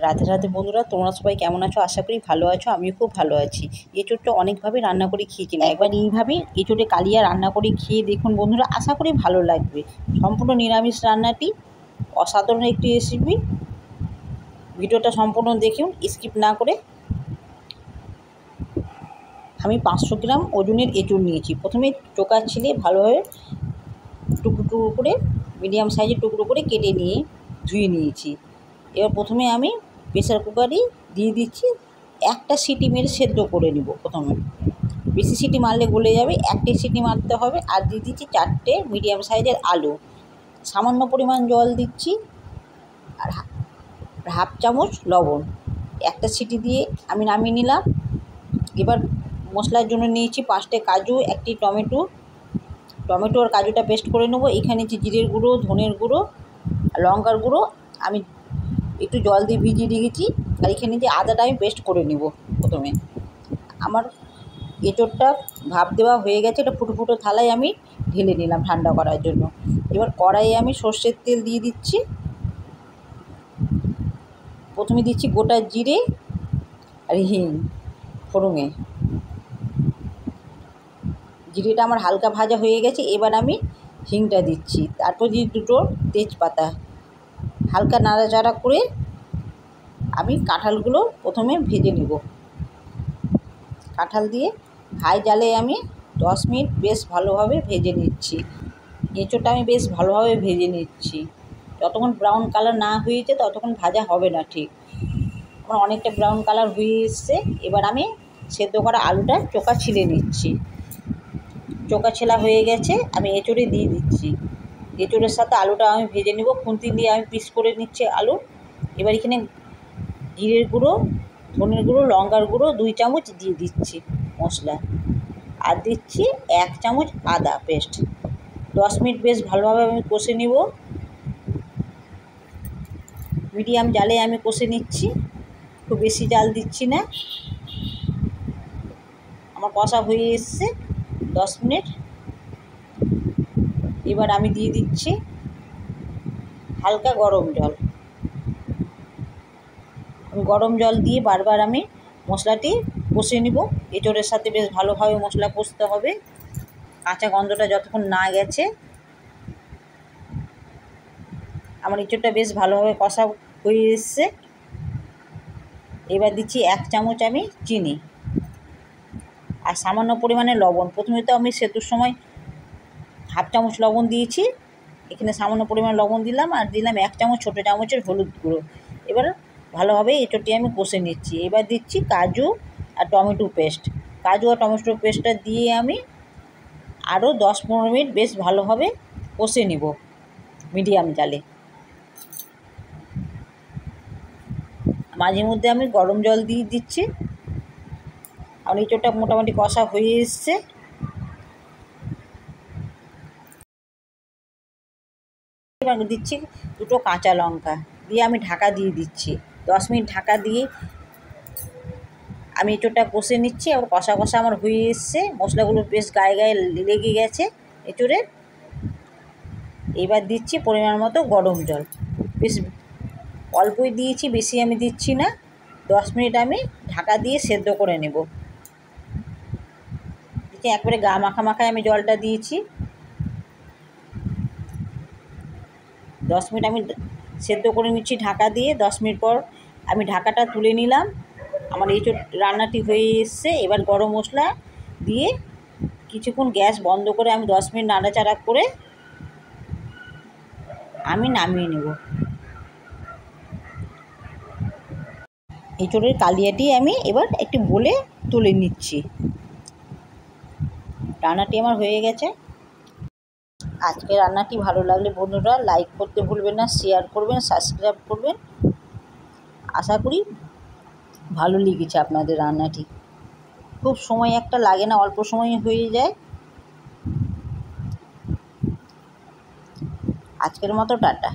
রাধে রাধে বন্ধুরা, তোমরা সবাই কেমন আছো? আশা করি ভালো আছো। আমিও খুব ভালো আছি। এঁচোড়টা অনেকভাবে রান্না করে খেয়েছিলাম, একবার এইভাবে এঁচোড়ে কালিয়া রান্না করে খেয়ে দেখুন বন্ধুরা, আশা করি ভালো লাগবে। সম্পূর্ণ নিরামিষ রান্নাটি অসাধারণ একটি রেসিপি। ভিডিওটা সম্পূর্ণ দেখুন, স্কিপ না করে। আমি 500 গ্রাম ওজনের এঁচোড় নিয়েছি। প্রথমে চোকা ছিলে ভালোভাবে টুকরো টুকরো করে, মিডিয়াম সাইজের টুকরো করে কেটে নিয়ে ধুয়ে নিয়েছি। এবার প্রথমে আমি প্রেসার কুকারই দিয়ে দিচ্ছি, একটা সিটি মেরে সেদ্ধ করে নেব। প্রথমে বেশি সিটি মারলে গলে যাবে, একটাই সিটি মারতে হবে। আর দিয়ে দিচ্ছি 4টে মিডিয়াম সাইজের আলু, সামান্য পরিমাণ জল দিচ্ছি, আর হাফ চামচ লবণ। একটা সিটি দিয়ে আমি নামিয়ে নিলাম। এবার মশলার জন্য নিয়েছি 5টে কাজু, একটি টমেটো আর কাজুটা পেস্ট করে নেবো। এখানে যে জিরের গুঁড়ো, ধনের গুঁড়ো, লঙ্কার গুঁড়ো আমি একটু জল দিয়ে ভিজিয়ে রেখেছি। আর এখানে যে আদাটা আমি পেস্ট করে নেব। প্রথমে আমার এঁচোড়টা ভাপ দেওয়া হয়ে গেছে, এটা ফুটো ফুটো থালায় আমি ঢেলে নিলাম ঠান্ডা করার জন্য। এবার কড়াইয়ে আমি সর্ষের তেল দিয়ে দিচ্ছি। প্রথমে দিচ্ছি গোটা জিরে আর হিং ফোড়নে। জিরেটা আমার হালকা ভাজা হয়ে গেছে, এবার আমি হিংটা দিচ্ছি। তারপর দিয়ে 2টো তেজপাতা। হালকা নাড়াচাড়া করে আমি কাঁঠালগুলো প্রথমে ভেজে নেব। কাঁঠাল দিয়ে হাই জালে আমি 10 মিনিট বেশ ভালোভাবে ভেজে নিচ্ছি। এঁচোড়টা আমি বেশ ভালোভাবে ভেজে নিচ্ছি। যতক্ষণ ব্রাউন কালার না হয়েছে ততক্ষণ ভাজা হবে না। ঠিক আমার অনেকটা ব্রাউন কালার হয়ে এসছে। এবার আমি সেদ্ধ করা আলুটা চোকা ছিলে নিচ্ছি। চোকা ছেলা হয়ে গেছে, আমি এঁচোড়ে দিয়ে দিচ্ছি। এঁচোড়ের সাথে আলুটা আমি ভেজে নেব। খুন্তি দিয়ে আমি পিস করে নিচ্ছি আলু। এবার এখানে জিরের গুঁড়ো, ধনের গুঁড়ো, লঙ্কার গুঁড়ো 2 চামচ দিয়ে দিচ্ছি মশলা। আর দিচ্ছি 1 চামচ আদা পেস্ট। 10 মিনিট বেশ ভালোভাবে আমি কষে নিব। মিডিয়াম জালে আমি কষে নিচ্ছি, খুব বেশি জাল দিচ্ছি না। আমার কষা হয়ে এসছে 10 মিনিট। এবার আমি দিয়ে দিচ্ছি হালকা গরম জল। গরম জল দিয়ে বারবার আমি মশলাটি কষে নিব। এঁচোড়ের সাথে বেশ ভালোভাবে মশলা কষতে হবে, কাঁচা গন্ধটা যতক্ষণ না গেছে। আমার এঁচোড়টা বেশ ভালোভাবে কষা হয়ে এসছে। এবার দিচ্ছি 1 চামচ আমি চিনি আর সামান্য পরিমাণে লবণ। প্রথমে তো আমি সেদ্ধর সময় হাফ চামচ লবণ দিয়েছি, এখানে সামান্য পরিমাণ লবণ দিলাম। আর দিলাম 1 চামচ ছোটো চামচের হলুদ গুঁড়ো। এবার ভালোভাবে এঁচোড়টি আমি কষে নিচ্ছি। এবার দিচ্ছি কাজু আর টমেটো পেস্ট। কাজু আর টমেটো পেস্টটা দিয়ে আমি আরও 10-15 মিনিট বেশ ভালোভাবে কষে নিব মিডিয়াম জালে। মাঝে মধ্যে আমি গরম জল দিয়ে দিচ্ছি। আর এঁচোড়টা মোটামুটি কষা হয়ে এসছে। এবার দিচ্ছি 2টো কাঁচা লঙ্কা দিয়ে আমি ঢাকা দিয়ে দিচ্ছি। 10 মিনিট ঢাকা দিয়ে আমি এঁচোড়টা কষে নিচ্ছি। আবার কষা কষা আমার হয়ে এসছে, মশলাগুলো বেশ গায়ে গায়ে লেগে গেছে এঁচোড়ে। এবার দিচ্ছি পরিমাণ মতো গরম জল, বেশ অল্পই দিয়েছি, বেশি আমি দিচ্ছি না। 10 মিনিট আমি ঢাকা দিয়ে সেদ্ধ করে নেব। দেখি একবারে গা মাখা মাখায় আমি জলটা দিয়েছি। 10 মিনিট আমি সেদ্ধ করে নিচ্ছি ঢাকা দিয়ে। 10 মিনিট পর আমি ঢাকাটা তুলে নিলাম। আমার এঁচোড় রান্নাটি হয়ে এসছে। এবার গরম মশলা দিয়ে কিছুক্ষণ গ্যাস বন্ধ করে আমি 10 মিনিট নাড়াচাড়া করে আমি নামিয়ে নেব। এঁচোড়ের কালিয়াটি আমি এবার একটি বলে তুলে নিচ্ছি। রান্নাটি আমার হয়ে গেছে। আজকে রান্নাটি ভালো লাগলে বন্ধুরা লাইক করতে ভুলবেন না, শেয়ার করবেন, সাবস্ক্রাইব করবেন। আশা করি ভালো লেগেছে আপনাদের রান্নাটি। খুব সময় একটা লাগে না, অল্প সময়ে হয়ে যায়। আজকের মতো টাটা।